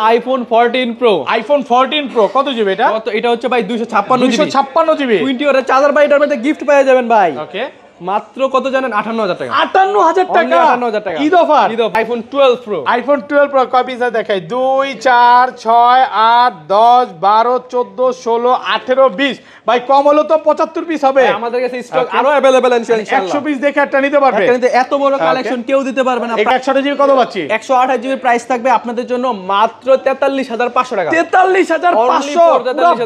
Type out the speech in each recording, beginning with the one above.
IPhone 14 pro. IPhone 14 pro কত GB এটা? এটা হচ্ছে ভাই 256 জিবি 20 ওয়াটের চার্জার ভাই, এটার মধ্যে গিফট পেয়ে যাবেন ভাই। ওকে, মাত্র কত জানেন? 58000 টাকা। 58000 টাকা, 58000 টাকা Eid offer. IPhone 12 pro. IPhone 12 pro কয় পিস দেখাই? 2 4 6 8 10 12 14 16 18 20। ভাই কম হলো তো 75 পিস হবে। আমাদের কাছে স্টক আরো अवेलेबल ইনশাআল্লাহ। 100 পিস দেখে একটা নিতে পারবে। একটা নিতে এত বড় কালেকশন কেউ দিতে পারবে না। এটা 128 জিবি কত পাচ্ছি? 128 জিবি প্রাইস থাকবে আপনাদের জন্য মাত্র 43500 টাকা। 43500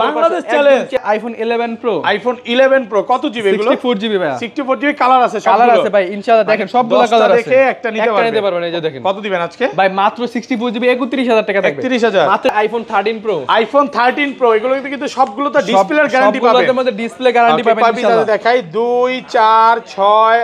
Bangladesh challenge. IPhone 11 pro. IPhone 11 pro কত জিবি এগুলো? 64 জিবি ভাই। 64 জিবি কালার আছে, কালার আছে ভাই ইনশাআল্লাহ। দেখেন সবগুলো কালার আছে, দেখে একটা নিতে পারবেন। এই যে দেখেন কত দিবেন আজকে? ভাই মাত্র 64 জিবি 31000 টাকা থাকবে। 31000 মাত্র আইফোন 13 প্রো। আইফোন 13 প্রো এগুলো কিন্তু সবগুলো তো ডিসপ্লের গ্যারান্টি পাবেন। সবগুলোর মধ্যে ডিসপ্লে গ্যারান্টি পাবেন ইনশাআল্লাহ। দেখাই 2 4 6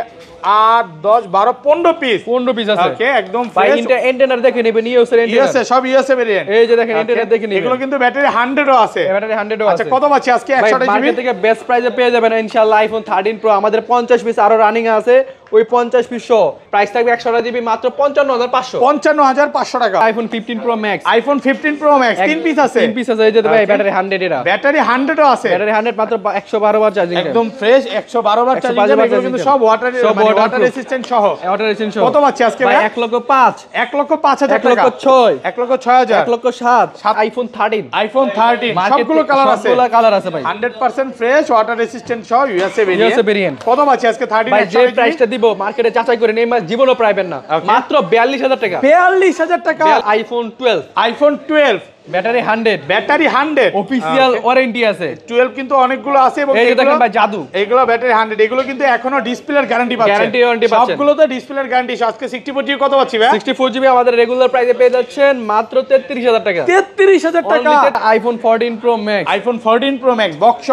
8 10 12 15 পিস। 15 পিস আছে। ওকে, একদম ভাই ফ্রেশ। এন্টেনার দেখে নেবেন, ইউএস এর এন্টেনার। ইউএস সব ইউএস ভেরিয়েন্ট। এই যে দেখেন এন্টেনার দেখে নেবেন। এগুলো কিন্তু ব্যাটারি 100 ও আছে। ব্যাটারি 100 ও আছে। আচ্ছা কত পাচ্ছি আজকে? 128 জিবি মার্কেট থেকে বেস্ট প্রাইসে পেয়ে যাবেন ইনশাআল্লাহ আইফোন 13 প্রো। আমাদের 50 পিস আরো রানিং আছে, ওই 50 পিস সহ প্রাইস থাকবে 128 জিবি মাত্র 55500। 55500 টাকা। IPhone 15 pro Max. IPhone 15 pro max 3 piece আছে। 3 পিস আছে। এই যে ভাই ব্যাটারি 100 এর। ব্যাটারি 100 ও আছে। ব্যাটারি 100 মাত্র 112 বার চার্জিং। একদম ফ্রেশ 112 বার চার্জিং। এগুলো কিন্তু সব ওয়াটার রেসিস্ট্যান্ট সহ। ওয়াটার রেসিস্ট্যান্ট সহ। কত পাচ্ছি আজকে ভাই? 1,05,000 1,05,000 1,06,000 1,06,000 1,07,000 আইফোন 13। আইফোন 13 সবগুলো কালার আছে। সবগুলো কালার আছে ভাই। 100% ফ্রেশ ওয়াটার রেসিস্ট্যান্ট সহ ইউএসএ ভেরিয়েন্ট। কত পাচ্ছি আজকে 13 ভাই? যে প্রাইসটা দিব মার্কেটে যাচাই করে নেই, জীবনও পাইবেন না। মাত্র 42000 টাকা। 42000 টাকা। IPhone 12। IPhone 12 battery 100। Battery 100 official warranty আছে। 12 কিন্তু অনেকগুলো আছে এবং এই যে দেখেন ভাই জাদু। এগুলো ব্যাটারি 100। এগুলো কিন্তু এখনো ডিসপ্লের গ্যারান্টি পাচ্ছেন। গ্যারান্টি পাচ্ছেন। সবগুলোতে ডিসপ্লের গ্যারান্টি। আজকে 64 জিবি কত পাচ্ছি ভাই? 64 জিবি আমাদের রেগুলার প্রাইসে পেয়ে যাচ্ছেন মাত্র 33000 টাকা। 33000 টাকা। IPhone 14 pro Max. IPhone 14 pro max box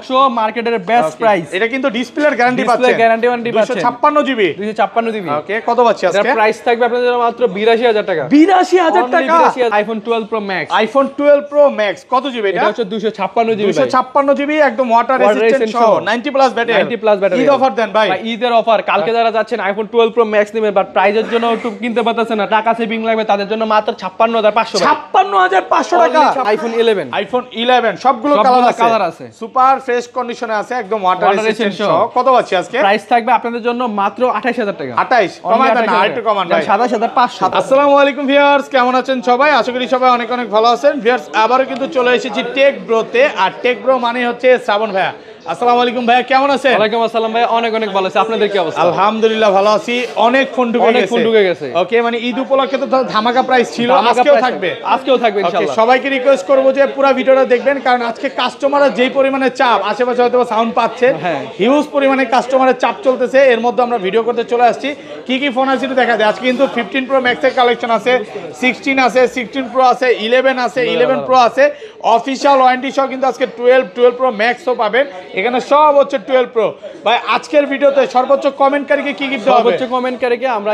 সহ মার্কেটের বেস্ট প্রাইস। এটা কিন্তু ডিসপ্লের গ্যারান্টি পাচ্ছেন। ডিসপ্লে গ্যারান্টি পাচ্ছেন। 256 জিবি 256 জিবি। ওকে, কত পাচ্ছি আজকে? প্রাইস থাকবে আপনাদের জন্য মাত্র 82000 টাকা। 82000 টাকা। IPhone 12 Pro Max. IPhone 12 Pro Max কত জিবি এটা? এটা হচ্ছে 256 জিবি। 256 জিবি একদম ওয়াটার রেসিস্ট্যান্ট সহ 90 plus battery. 90 plus battery. Eid offer দেন ভাই। ঈদের অফার। কালকে যারা যাচ্ছেন আইফোন 12 প্রো ম্যাক্স নেবেন বাট প্রাইজের জন্য একটু কিনতে পারতেছেন না, টাকা সেভিং লাগবে, তাদের জন্য মাত্র 56500। 56500 টাকা। আইফোন 11। আইফোন 11 সবগুলো কালার আছে। সুপার ফ্রেশ কন্ডিশনে আছে, একদম ওয়াটার রেসিস্ট্যান্ট সহ। কত পাচ্ছি আজকে? প্রাইস থাকবে আপনাদের জন্য মাত্র 28000 টাকা। 28 কমায় দেন না, আরেকটু কমান ভাই। 27500। আসসালামু আলাইকুম ভিউয়ার্স, কেমন আছেন সবাই? আশা করি সবাই অনেক অনেক ভালো আছেন। ভিউয়ার্স আবারো কিন্তু চলে এসেছি টেক ব্রোতে। আর টেক ব্রো মানে হচ্ছে শ্রাবণ ভাইয়া। আসসালামু আলাইকুম ভাইয়া, কেমন আছেন? ওয়ালাইকুম আসসালাম ভাই, অনেক অনেক ভালো আছি। আপনাদের কি অবস্থা? আলহামদুলিল্লাহ ভালো আছি। অনেক ফোন ঢুকে গেছে। ওকে, মানে ঈদ উপলক্ষে তো ধামাকা প্রাইস ছিল, আজকেও থাকবে ইনশাআল্লাহ। সবাইকে রিকোয়েস্ট করব যে পুরো ভিডিওটা দেখবেন, কারণ আজকে কাস্টমারের যেই পরিমাণে চাপ, আশেপাশে হয়তো সাউন্ড পাচ্ছে, হিউজ পরিমাণে কাস্টমারের চাপ চলতেছে। এর মধ্যে আমরা ভিডিও করতে চলে আসছি। কি ফোন আছে দেখা যায়। আজকে কিন্তু 15 প্রো ম্যাক্স এর কালেকশন আছে, 16 আছে, 16 প্রো আছে, 11 আছে, 11 প্রো আছে। অফিশিয়াল ওয়ারেন্টি সহ কিন্তু আজকে 12 প্রো ম্যাক্সও পাবেন। এখানে সব হচ্ছে 12 প্রো। ভাই আজকের ভিডিওতে সর্বোচ্চ কমেন্টকারীকে কি গিফট দেওয়া হবে? সর্বোচ্চ কমেন্টকারীকে আমরা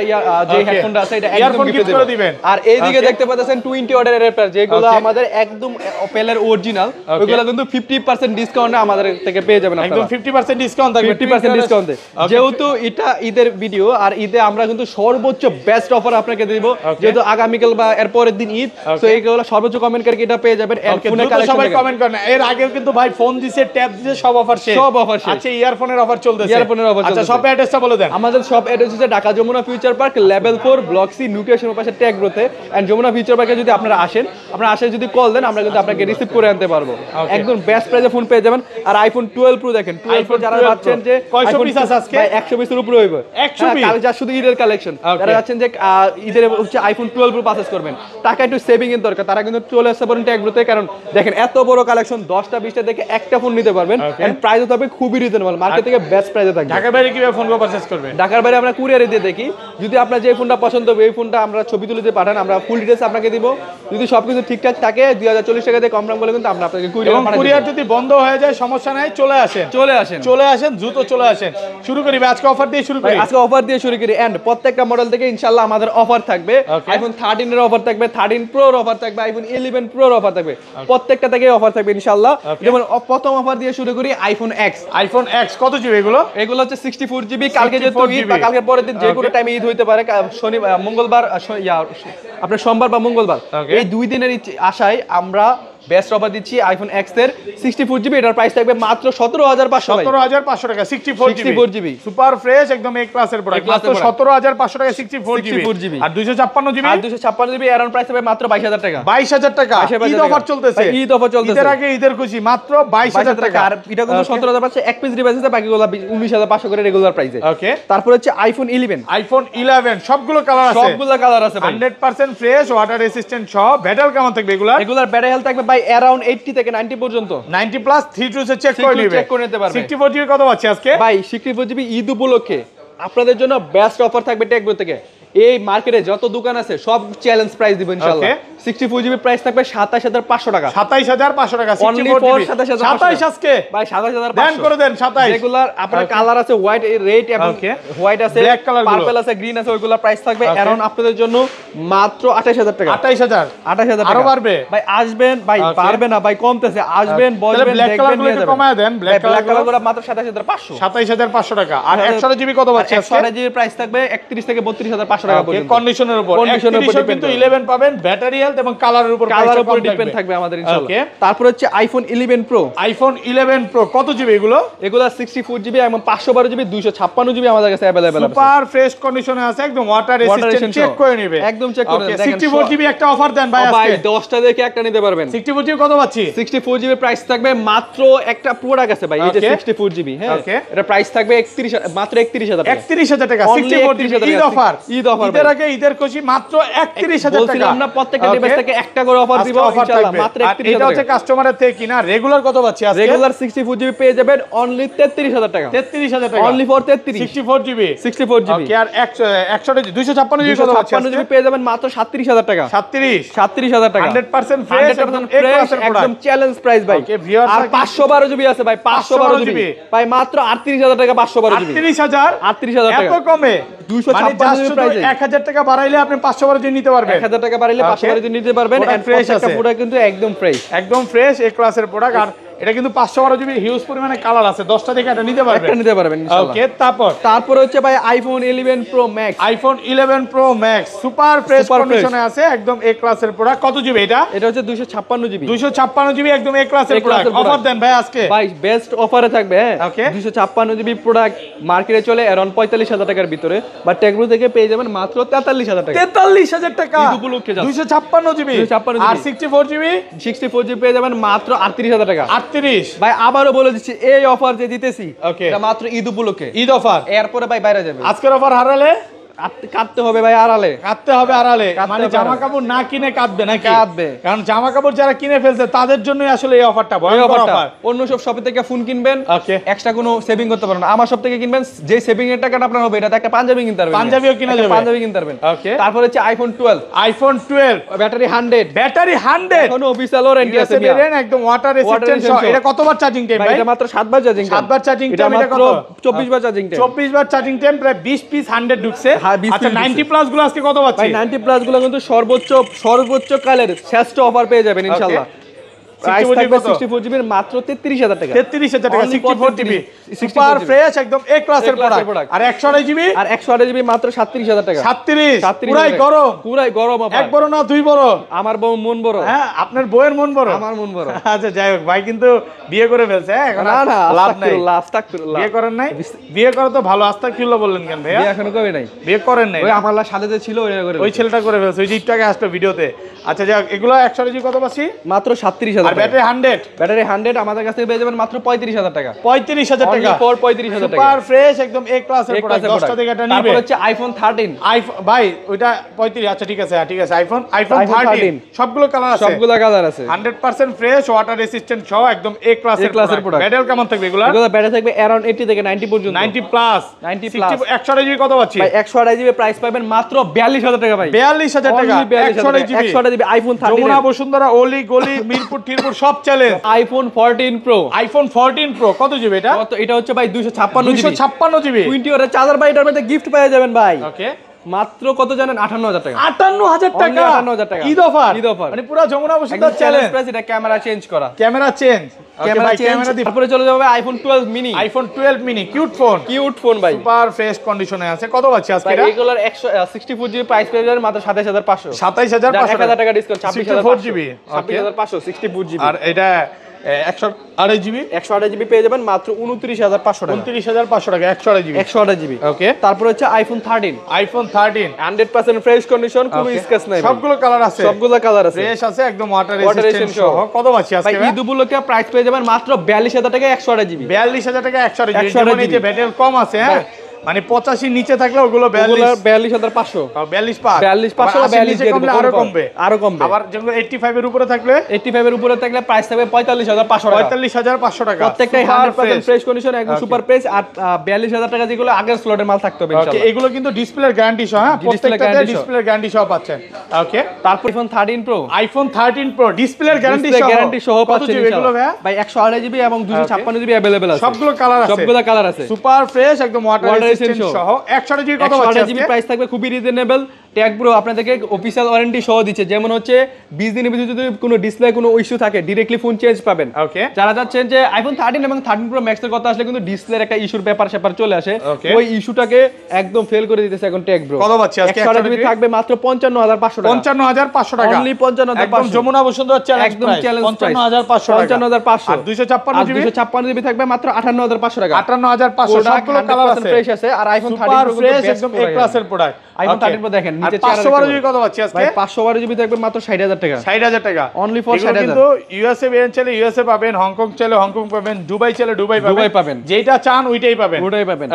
যে হেডফোনটা আছে এটা একদম গিফট করে দিবেন। আর এইদিকে দেখতে পাচ্ছেন 20 অর্ডারের এয়ারপ্যাড, যেগুলো আমাদের একদম অপেলের অরিজিনাল, ওগুলো কিন্তু 50% ডিসকাউন্টে আমাদের থেকে পেয়ে যাবেন আপনারা। একদম 50% ডিসকাউন্ট থাকবে। 50% ডিসকাউন্টে। যেহেতু এটা ঈদের ভিডিও, আর ঈদে আমরা কিন্তু সর্বোচ্চ বেস্ট অফার আপনাকে দেব। যেহেতু আগামীকাল বা এর পরের দিন ঈদ, তো এইগুলো সর্বোচ্চ কমেন্টকারীকে এটা পেয়ে যাবেন। ফোনের কালেকশন সবাই কমেন্ট করেন। এর আগেও কিন্তু ভাই ফোন দিছে, ট্যাব দিছে, সব অফার শেষ। আচ্ছা, ইয়ারফোনের অফার চলতেছে। আচ্ছা, শপ অ্যাড্রেসটা বলে দেন। আমাদের শপ অ্যাড্রেস হচ্ছে Dhaka Jamuna future park level 4 block C নিউক্লিয়াসের পাশে টেক ব্রোতে। এন্ড যমুনা ফিউচার পার্কে যদি আপনারা আসেন, যদি কল দেন, আমরা কিন্তু আপনাকে রিসিভ করে আনতে পারবো। একদম বেস্ট প্রাইসে ফোন পেয়ে যাবেন। আর আইফোন 12 প্রো দেখেন, 12 প্রো যারা ভাবছেন যে কয়শো পিস আছে আজকে? 100 পিসের উপরে হইবে। 100 পিস কাল যা শুধু ঈদের কালেকশন। যারা যাচ্ছেন যে ঈদের হচ্ছে আইফোন 12 প্রো পারচেজ করবেন, টাকা একটু সেভিং এর দরকার, তারা কিন্তু চলে আসতে পারেন টেক ব্রোতে। কারণ দেখেন এত বড় কালেকশন, 10টা 20টা দেখে একটা ফোন নিতে পারবেন। এন্ড প্রাইসও তবে খুবই রিজনেবল, মার্কেট থেকে বেস্ট প্রাইসে থাকবে। ঢাকার বাইরে কিভাবে ফোন পারচেজ করবেন? ঢাকার বাইরে আমরা কুরিয়ারে দিয়ে দেখি। যদি আপনার যে ফোনটা পছন্দ হবে, এই ফোনটা আমরা ছবি তুলে দিয়ে পাঠান, আমরা ফুল ডিটেইলস আপনাকে দিব। যদি সবকিছু ঠিকঠাক থাকে 2040 টাকা দিয়ে কম দাম বলে কিন্তু আমরা আপনাকে কুরিয়ার যদি বন্ধ হয়ে যায় সমস্যা নাই, চলে আসেন দ্রুত চলে আসেন। শুরু করি আজকে অফার দিয়ে শুরু করি। আজকে অফার দিয়ে শুরু করি। এন্ড প্রত্যেকটা মডেল থেকে ইনশাআল্লাহ আমাদের অফার থাকবে। আইফোন 13 এর অফার থাকবে, 13 প্রো এর অফার থাকবে, আইফোন 11 প্রো এর অফার থাকবে। প্রত্যেকটা থেকে অফার থাকবে ইনশাআল্লাহ। যেমন প্রথম অফার দিয়ে শুরু করি আইফোন এক্স। আইফোন এক্স কত জিবি এগুলো? এগুলো হচ্ছে 64 জিবি। কালকে যেহেতু ঈদ বা কালকে পরের দিন যে কোনো টাইমে ঈদ হইতে পারে, শনি মঙ্গলবার আপনার সোমবার বা মঙ্গলবার, এই 2 দিনের আশায় আমরা বেস্ট অফার দিচ্ছি আইফোন এক্স এর 64 জিবি। এটার প্রাইস থাকবে মাত্র 17500 17500 টাকা 64 জিবি সুপার ফ্রেশ একদম এ ক্লাসের প্রোডাক্ট মাত্র 17500 টাকা 64 জিবি। আর 256 জিবি? আর 256 জিবি এর প্রাইস হবে মাত্র 22000 টাকা। 22000 টাকা ঈদ অফার চলতেছে। ঈদ অফার চলতেছে, ঈদের আগে ঈদের খুশি, মাত্র 22000 টাকা। আর এটা কিন্তু 17500 এক পিস ডিভাইসে, বাকিগুলো 19500 করে রেগুলার প্রাইসে। ওকে, তারপর হচ্ছে আইফোন 11। আইফোন 11 সবগুলো কালার আছে, সবগুলো কালার আছে ভাই, 100% ফ্রেশ ওয়াটার রেসিস্ট্যান্ট সহ। ব্যাটারি কেমন থাকবে এগুলা? রেগুলার ব্যাটারি হেলথ থাকবে ভাই অ্যারাউন্ড 80 থেকে 90 পর্যন্ত। 90 প্লাস 3 সে চেক করে নিতে পারবে। 64 জিবি কত পাচ্ছি আজকে ভাই? 64 জিবি ঈদ উপলক্ষে আপনাদের জন্য বেস্ট অফার থাকবে টেকব্রো থেকে। এই মার্কেটে যত দোকান আছে সব চ্যালেঞ্জ প্রাইস দিব ইনশাআল্লাহ। 64 জিবি প্রাইস থাকবে 27500 টাকা। 27500 টাকা 64 জিবি। 27 আজকে ভাই 27500 দেন করে দেন 27। রেগুলার আপনার কালার আছে হোয়াইট, রেড এবং হোয়াইট আছে, ব্ল্যাক কালার, পার্পল আছে, গ্রিন আছে, ওইগুলা প্রাইস থাকবে अराउंड আপনাদের জন্য মাত্র 28000 টাকা। 28000 টাকা আরো বাড়বে ভাই। আসবেন ভাই, পারবে না ভাই, কমতেছে, আসবেন বলবেন, দেখবেন, নিয়ে যাবেন। কমায় দেন ব্ল্যাক কালারগুলো মাত্র 27500। 27500 টাকা। আর 100 জিবি কত পাচ্ছি আজকে? 100 জিবি প্রাইস থাকবে 31 থেকে 32500 টাকা পর্যন্ত। কন্ডিশনের উপর, কিন্তু 11 পাবেন, ব্যাটারি হেলথ এবং কালারের উপর ডিপেন্ড থাকবে আমাদের ইনশাআল্লাহ। তারপর হচ্ছে আইফোন 11 প্রো। আইফোন 11 প্রো কত জিবি এগুলো? এগুলো 64 জিবি এবং 512 জিবি 256 জিবি আমাদের কাছে अवेलेबल আছে। সুপার ফ্রেশ কন্ডিশনে আছে, একদম ওয়াটার রেসিস্ট্যান্ট, চেক করে নেবে, একদম চেক করে দেখেন। 64 জিবি একটা অফার দেন ভাই আজকে। ভাই 10টা দেখে একটা নিতে পারবেন। 64 জিবি কত পাচ্ছি? 64 জিবি প্রাইস থাকবে মাত্র একটা প্রোডাক্ট আছে ভাই, এই যে 64 জিবি, হ্যাঁ এটা প্রাইস থাকবে 31 মাত্র 31000 টাকা। 31000 টাকা 64 জিবি ঈদ অফার। ঈদের আগে ঈদের খুশি মাত্র 31000 টাকা। বলছিলাম না প্রত্যেকটা ডিভাইস থেকে একটা করে অফার দিব ইনশাআল্লাহ, মাত্র 31000 এটা হচ্ছে কাস্টমারের থেকে কিনা। রেগুলার কত পাচ্ছি আজকে? রেগুলার 64 জিবি পেয়ে যাবেন অনলি 33000 টাকা। 33000 টাকা only for 33। 64 GB 64 GB. Okay, আর 100 256 জিবি কত পাচ্ছি? 256 জিবি পেয়ে যাবেন মাত্র 37000 টাকা। 37000 টাকা। 100% ফ্রেশ, একদম চ্যালেঞ্জ প্রাইস ভাই। আর 512 জিবি আছে ভাই, 512 জিবি ভাই মাত্র 38000 টাকা। 512 জিবি 38000 টাকা। এত কমে 256 জিবি প্রাইস। 1000 টাকা বাড়াইলে আপনি 512 জিবি নিতে পারবেন। 1000 টাকা বাড়াইলে 512 জিবি নিতে পারবেন। ফ্রেশ আছে প্রোডাক্ট কিন্তু একদম ফ্রেশ এ ক্লাসের প্রোডাক্ট। আর এটা কিন্তু 512 জিবি হিউজ পরিমাণে কালার আছে, 10টা থেকে এটা নিতে পারবেন ইনশাআল্লাহ। ওকে, তারপর হচ্ছে ভাই iPhone 11 pro Max. IPhone 11 pro max super fresh কন্ডিশনে আছে, একদম এ ক্লাসের প্রোডাক্ট। কত জিবি এটা? এটা হচ্ছে 256 জিবি। 256 জিবি একদম এ ক্লাসের প্রোডাক্ট। অফার দেন ভাই আজকে ভাই, বেস্ট অফারে থাকবে। হ্যাঁ 256 জিবি প্রোডাক্ট মার্কেটে চলে अराउंड 45000 টাকার ভিতরে, বাট টেকব্রো থেকে পেয়ে যাবেন মাত্র 43000 টাকা। 43000 টাকা ঈদ উপলক্ষে 256 জিবি। আর 64 জিবি? 64 জিবি পেয়ে যাবেন মাত্র 38000 টাকা। 38 ভাই আবারও বলে দিচ্ছি, এই অফার যে দিতেছি এটা মাত্র ঈদ উপলক্ষে, ঈদ অফার। এরপরে ভাই বাইরে যাবে। আজকের অফার হারালে কাটতে হবে ভাই, আড়ালে কাটতে হবে, আড়ালে মানে জামা কাপড় না কিনে কাটবে নাকি? কাটবে, কারণ জামা কাপড় যারা কিনে ফেলছে তাদের জন্যই আসলে এই অফারটা, ভয়ঙ্কর অফার। অন্য সব শপ থেকে ফোন কিনবেন, এক্সট্রা কোনো সেভিং করতে পারবেন না। আমার শপ থেকে কিনবেন, যে সেভিং এর টাকাটা আপনার হবে এটাতে একটা পাঞ্জাবি কিনতে পারবেন, পাঞ্জাবিও কিনা যাবে, পাঞ্জাবি কিনতে পারবেন। ওকে, তারপর হচ্ছে আইফোন 12। আইফোন 12 ব্যাটারি 100 এখনো অফিশিয়াল ওয়ারেন্টি আছে মিয়া, একদম ওয়াটার রেসিস্ট্যান্ট সহ। এটা কতবার চার্জিং টাইম ভাই? এটা মাত্র 7 বার চার্জিং টাইম। 7 বার চার্জিং টাইম। এটা কত? 24 বার চার্জিং টাইম। 24 বার চার্জিং টাইম, প্রায় 20 পিস 100 ঢুকছে। আচ্ছা 90 প্লাস গুলো আজকে কত পাচ্ছি? ভাই 90 প্লাস গুলো কিন্তু সর্বোচ্চ কালের শ্রেষ্ঠ অফার পেয়ে যাবেন ইনশাআল্লাহ। প্রাইস থাকবে 64 জিবি মাত্র 33000 টাকা। 33000 টাকা 64 জিবি সুপার ফ্রেশ একদম এ ক্লাসের প্রোডাক্ট। আর 128 জিবি? আর 128 জিবি মাত্র 37000 টাকা। 37 পুরাই গরম অফার। এক বড় না দুই বড়? আমার বউ মন বড়। হ্যাঁ, আপনার বউয়ের মন বড়? আমার মন বড়। আচ্ছা যাই হোক, ভাই কিন্তু বিয়ে করে ফেলছে। এখন না লাভ নাই। আস্তাগফিরুল্লাহ। বিয়ে করেন নাই? বিয়ে করে তো ভালো, আস্তাগফিরুল্লাহ বললেন কেন ভাই? বিয়ে এখনো করে নাই। বিয়ে করেন নাই? ওই আমার সাথে যে ছিল ওই ছেলেটা করে ফেলছে, ওই যে একটু আগে আসলো ভিডিওতে। আচ্ছা যাই হোক, এগুলো 128 জিবি কত পাচ্ছি? মাত্র 37000 আর ব্যাটারি 100? ব্যাটারি 100 আমাদের কাছে পেয়ে যাবেন মাত্র 35000 টাকা। 35000 টাকা ফর 35000 টাকা। সুপার ফ্রেশ একদম এ ক্লাসের প্রোডাক্ট। 10টা থেকে এটা নিবে। তারপর হচ্ছে আইফোন 13। ভাই ওইটা 35। আচ্ছা ঠিক আছে, ঠিক আছে। আইফোন 13 সবগুলো কালার আছে, 100% ফ্রেশ ওয়াটার রেসিস্ট্যান্ট সহ, একদম এ ক্লাসের প্রোডাক্ট। ব্যাটারি কেমন থাকবে এগুলা? ব্যাটারি থাকবে अराउंड 80 থেকে 90 পর্যন্ত। 90 প্লাস 128 জিবি কত পাচ্ছি? ভাই 128 জিবি প্রাইস পাবেন মাত্র 42000 টাকা ভাই। 42000 টাকা 128 জিবি আইফোন 13। যমুনা বসুন্ধরা অলি গলি মিরপুর টিরপুর সব challenge. IPhone 14 pro. IPhone 14 pro কত জিবি এটা? এটা হচ্ছে ভাই 256 জিবি 20 ওর চার্জার ভাই, এটার মধ্যে গিফট পেয়ে যাবেন ভাই। ওকে, মাত্র কত জানেন? 58000 টাকা। 58000 টাকা 58000 টাকা ঈদ অফার। মানে পুরো যমুনা বসুন্ধরা চ্যালেঞ্জ। প্রাইস, এটা ক্যামেরা চেঞ্জ করা, ক্যামেরা চেঞ্জ ক্যামেরা চেঞ্জ। তারপরে চলে যাবে iPhone 12 mini. IPhone 12 mini cute phone ভাই, সুপার ফ্রেশ কন্ডিশনে আছে। কত পাচ্ছি আজকে এটা? এগুলোর 164 জিবি প্রাইস পেয়ে যাবেন মাত্র 27500। 27500 1000 টাকা ডিসকাউন্ট 264 জিবি 26500 64 জিবি। আর এটা 128 জিবি 128 জিবি পেয়ে যাবেন মাত্র 29500 টাকা। 29500 টাকা 128 জিবি 128 জিবি। ওকে। তারপর হচ্ছে আইফোন 13 100% ফ্রেশ কন্ডিশন, কোনো স্ক্র্যাচ নাই, সবগুলো কালার আছে, সবগুলো কালার আছে, ফ্রেশ আছে একদম, ওয়াটার রেজিস্ট্যান্ট সহ। কত পাচ্ছি আজকে ভাই? ঈদ উপলক্ষে প্রাইস পেয়ে যাবেন মাত্র 42000 টাকা 128 জিবি। 42000 টাকা 128 জিবি। যেমন এই যে ব্যাটারি কম আছে, হ্যাঁ মানে 85 নিচে থাকলে ওগুলো 42500 42500 নিচে কমলে আরো কমবে। আবার যেগুলো 85 এর উপরে থাকলে 85 এর উপরে থাকলে প্রাইস থাকবে 45500 টাকা। 45500 টাকা প্রত্যেকটাই 100% ফ্রেশ কন্ডিশন, একদম সুপার ফ্রেশ। আর 42000 টাকা যেগুলো আগের স্লটের মাল থাকতে হবে ইনশাআল্লাহ। ওকে, এগুলো কিন্তু ডিসপ্লের গ্যারান্টি সহ, হ্যাঁ প্রত্যেকটাতে ডিসপ্লের গ্যারান্টি সহ পাচ্ছেন। ওকে। তারপর আইফোন 13 প্রো ডিসপ্লের গ্যারান্টি সহ পাচ্ছেন এগুলো ভাই 128 জিবি এবং 256 জিবি अवेलेबल আছে। সবগুলো কালার আছে, সুপার ফ্রেশ একদম ওয়াটার রেজিস্ট্যান্ট সহ। 128 জিবি কত পাচ্ছেন? 128 জিবি প্রাইস থাকবে খুবই রিজনেবল। ট্যাগ ব্রো আপনাদেরকে অফিশিয়াল ওয়ারেন্টি সহ দিচ্ছে, যেমন হচ্ছে 20 দিনের ভিতরে যদি কোনো ডিসপ্লে কোনো ইস্যু থাকে ডাইরেক্টলি ফোন চেঞ্জ পাবেন। ওকে। যারা যাচ্ছেন যে আইফোন 13 এবং 13 প্রো ম্যাক্স এর কথা আসলে কিন্তু ডিসপ্লের একটা ইস্যুর ব্যাপার চলে আসে, ওই ইস্যুটাকে একদম ফেল করে দিতেছে এখন ট্যাগ ব্রো। কত পাচ্ছি আজকে? 128 জিবি থাকবে মাত্র 55500 টাকা। 55500 টাকা অনলি 55500। একদম যমুনা বসুন্ধরা চ্যালেঞ্জ একদম প্রাইস চ্যালেঞ্জ 55500 টাকা। 55500। আর 256 জিবি থাকবে মাত্র 58500 টাকা। 58500 সবগুলো কালার আছে, ফ্রেশ আছে। আর আইফোন 13 প্রো ফ্রেশ একদম এ ক্লাসের প্রোডাক্ট। আইফোন 13 প্রো দেখেন নিচে 512 জিবি কত পাচ্ছি আজকে? ভাই 512 জিবি থাকবে মাত্র 60000 টাকা। 60000 টাকা অনলি ফর 60000। কিন্তু ইউএসএ ভেরিয়েন্ট চাইলে ইউএসএ পাবেন, হংকং চাইলে হংকং পাবেন, দুবাই চাইলে দুবাই পাবেন, যেটা চান ওইটাই পাবেন।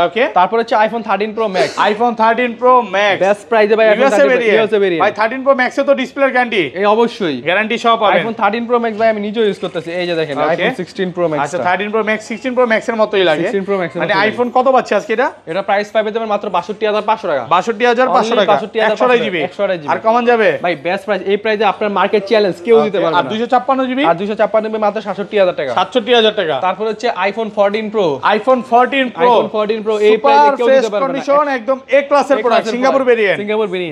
ওকে। তারপর হচ্ছে iPhone 13 pro Max. IPhone 13 pro max best প্রাইসে ভাই ইউএসএ ভেরিয়েন্ট। ভাই 13 প্রো ম্যাক্সে তো ডিসপ্লের গ্যারান্টি এই অবশ্যই গ্যারান্টি সহ পাবেন। আইফোন 13 প্রো ম্যাক্স ভাই আমি নিজেও ইউজ করতেছি, এই যে দেখেন আইফোন 16 প্রো ম্যাক্স। আচ্ছা 13 প্রো ম্যাক্স 16 প্রো ম্যাক্সের মতোই লাগে। 16 প্রো ম্যাক্স মানে আইফোন কত পাচ্ছি আজকে এটা? এটা প্রাইস পাবে যাবেন মাত্র 62500 টাকা। 62500 টাকা 128 জিবি। আর কমন যাবে ভাই বেস্ট প্রাইস, এই প্রাইসে আপনার মার্কেট চ্যালেঞ্জ কেউ দিতে পারবে না। আর 256 জিবি? আর 256 জিবি মাত্র 67000 টাকা। 67000 টাকা। তারপর হচ্ছে আইফোন 14 প্রো। আইফোন 14 প্রো এই প্রাইসে কেউ দিতে পারবে না। কন্ডিশন একদম এ ক্লাসের প্রোডাক্ট, সিঙ্গাপুর ভেরিয়েন্ট।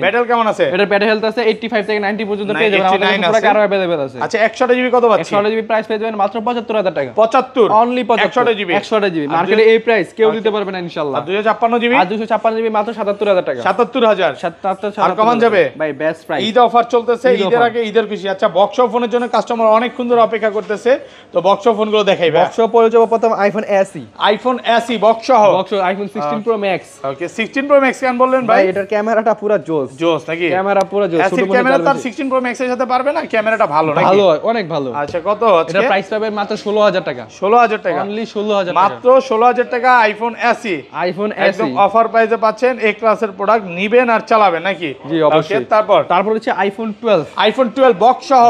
ব্যাটারি কেমন আছে? এটা ব্যাটারি হেলথ আছে 85 থেকে 90 পর্যন্ত পেয়ে যাবেন, আমাদের প্রোডাক্ট আরো अवेलेबल আছে। আচ্ছা 128 জিবি কত পাচ্ছি? 128 জিবি প্রাইস পেয়ে যাবেন মাত্র 75000 টাকা। 75 অনলি 128 জিবি। 128 জিবি মার্কেটে এই প্রাইস কেউ দিতে পারবে না ইনশাআল্লাহ। আর 256 জিবি? আর 256 জিবি মাত্র 77000 টাকা। 77000। আর কমন যাবে? ভাই বেস্ট প্রাইস। ঈদ অফার চলতেছে, ঈদের আগে ঈদের খুশি। আচ্ছা বক্স ফোনের জন্য কাস্টমার অনেকক্ষণ ধরে অপেক্ষা করতেছে, তো বক্স ফোনগুলো দেখাই ভাই। বক্স পরে যাব প্রথম iPhone SE। IPhone SE box সহ। Box iPhone 16 Pro Max. Okay 16 Pro Max কেন বললেন ভাই? এটার ক্যামেরাটা পুরো জোস নাকি? ক্যামেরা পুরো জোস। ছোট ক্যামেরা তার 16 প্রো ম্যাক্স এর সাথে পারবে না? ক্যামেরাটা ভালো নাকি? ভালো, অনেক ভালো। আচ্ছা কত আজকে? এটা প্রাইস পাবে মাত্র 16000 টাকা। 16000 টাকা। অনলি 16000 টাকা। মাত্র 16000 টাকা আইফোন SE। আইফোন একদম অফার প্রাইসে পাচ্ছেন, এ ক্লাসের প্রোডাক্ট নিবেন আর চালাবেন নাকি? জি অবশ্যই। তারপর হচ্ছে আইফোন 12। আইফোন 12 বক্স সহ।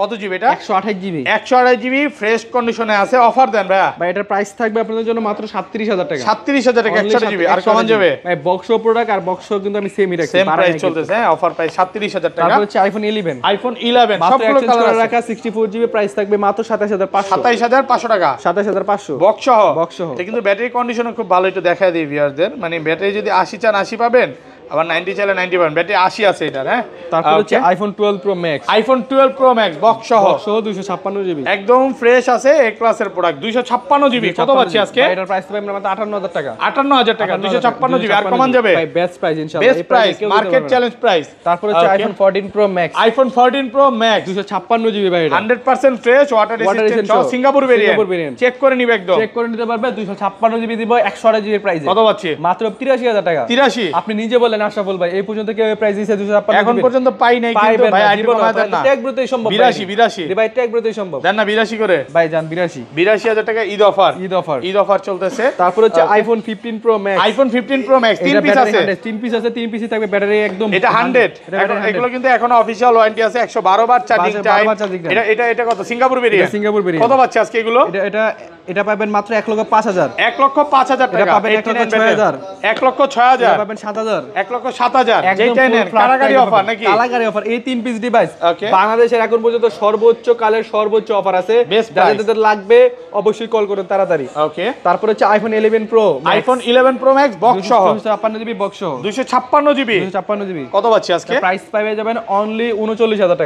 কত জিবি এটা? 128 জিবি। 128 জিবি ফ্রেশ কন্ডিশনে আছে, অফার দেন ভাই। ভাই এটার প্রাইস থাকবে আপনাদের জন্য মাত্র 37000 টাকা। 37000 টাকা 128 জিবি। আর কমন যাবে? ভাই বক্স প্রোডাক্ট আর বক্স কিন্তু আমি সেমই রাখছি, সেম প্রাইস চলতেছে, হ্যাঁ অফার প্রাইস 37000 টাকা। তারপর হচ্ছে আইফোন 11। আইফোন 11 সবগুলো কালার রাখা 64 জিবি প্রাইস থাকবে মাত্র 27500। 27500 টাকা। 27500 বক্স সহ। এটা কিন্তু ব্যাটারি কন্ডিশন খুব ভালো, একটু দেখায় দিই ভিউয়ারদের। মানে ব্যাটারি যদি 80 চান 80 পাবেন, আবার 90 চাইলে 90 পাবেন। ব্যাটারি 80 আছে এটার, হ্যাঁ। তারপর হচ্ছে iPhone 12 Pro Max. IPhone 12 Pro max box সহ 256 জিবি। একদম ফ্রেশ আছে, এ ক্লাসের প্রোডাক্ট। 256 জিবি কত পাচ্ছি আজকে? এটার প্রাইস পাবেন মাত্র 58000 টাকা। 58000 টাকা 256 জিবি। আর কমন যাবে? ভাই বেস্ট প্রাইস ইনশাআল্লাহ, best price, market challenge price. তারপর হচ্ছে iPhone 14 pro Max. IPhone 14 pro max 256 GB ভাই। এটা 100% ফ্রেশ, ওয়াটার রেজিস্ট্যান্ট সহ, সিঙ্গাপুর ভেরিয়েন্ট। চেক করে নিবে একদম, চেক করে নিতে পারবে। 256 জিবি দিব 128 জিবি প্রাইসে। কত পাচ্ছি? মাত্র 83000 টাকা। 83? আপনি নিজে বলেন আশরাফুল ভাই, এই পর্যন্ত কেউ প্রাইস দিয়েছে 256? এখন পর্যন্ত পাই নাই, কিন্তু ভাই আইডি বানায় দেন না। ট্যাগ ব্রোতেই সম্ভব। 82 ভাই ট্যাগ ব্রোতেই সম্ভব। দেন না 82 করে ভাই জান। 82000 টাকা ঈদ অফার চলতেছে। তারপর হচ্ছে iPhone 15 pro Max. IPhone 15 pro max 3 piece আছে। 3 পিস আছে, 3 পিসই থাকবে, ব্যাটারি একদম এটা 100। এগুলো কিন্তু এখনো অফিশিয়াল ওয়ারেন্টি আছে, 112 বার চার্জিং টাইম। এটা কত? Singapore variant. কত পাচ্ছে আজকে এগুলো? এটা পাবেন মাত্র 1,05,000। 1,05,000 টাকা। এটা পাবেন 1,06,000। 1,06,000। এটা পাবেন 7,000। 1,07,000। যেটাই নেন কারাগারি অফার নাকি? কারাগারি অফার। এই 3 পিস ডিভাইস বাংলাদেশের এখন পর্যন্ত সর্বোচ্চ কালের সর্বোচ্চ অফার আছে। যাদের লাগবে অবশ্যই কল করুন তাড়াতাড়ি। ওকে। তারপর হচ্ছে iPhone 11 pro. IPhone 11 pro max box সহ 256 জিবি বক্স সহ। 256 জিবি। কত পাচ্ছি আজকে? প্রাইস পাবে যাবেন অনলি 39000 টাকা।